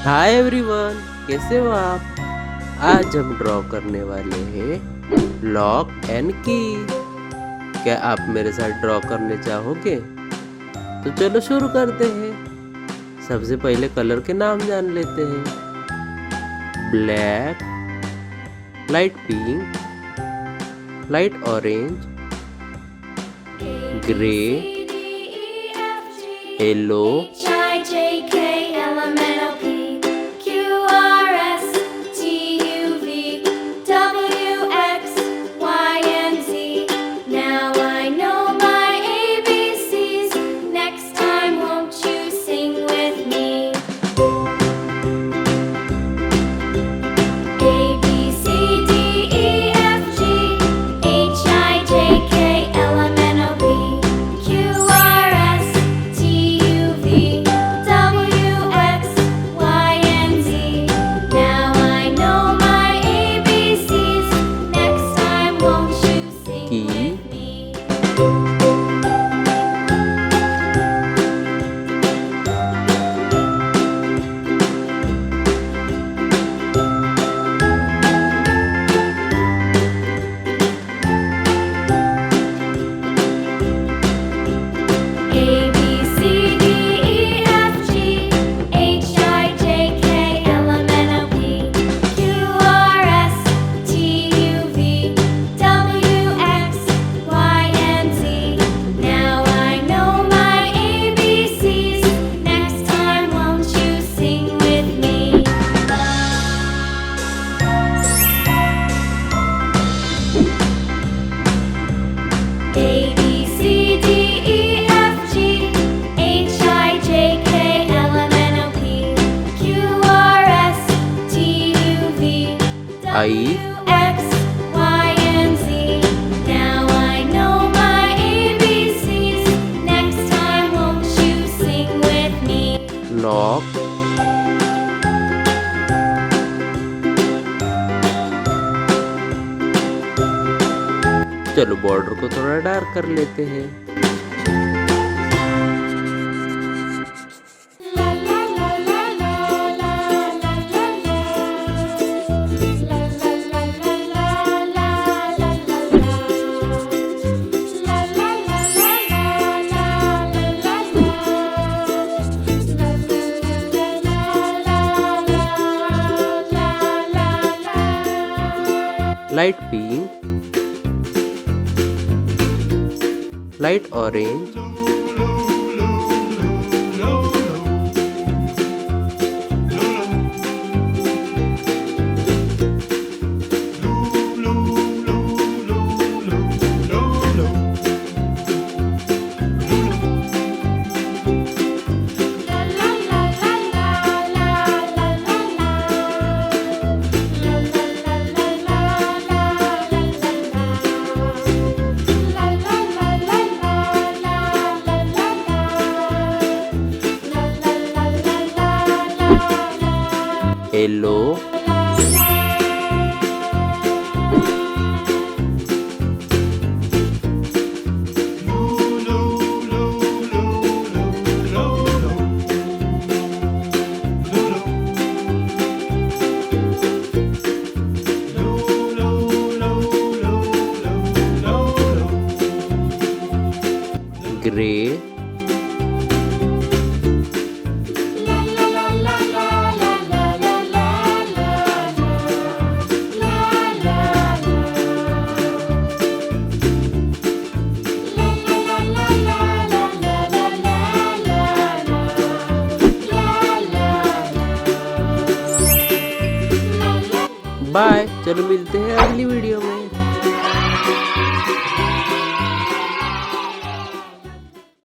Hi everyone, कैसे हो आप। आज हम ड्रॉ करने वाले हैं लॉक एंड की। क्या आप मेरे साथ ड्रॉ करने चाहोगे? तो चलो शुरू करते हैं। सबसे पहले कलर के नाम जान लेते हैं। Black, light pink, light orange, grey, yellow, I, X, Y, and Z. Now I know my ABCs. Next time, won't you sing with me? lock, चलो बॉर्डर को थोड़ा डार्क कर लेते हैं। Light pink, light orange, yellow, grey, bye. चलो मिलते हैं अगली वीडियो में।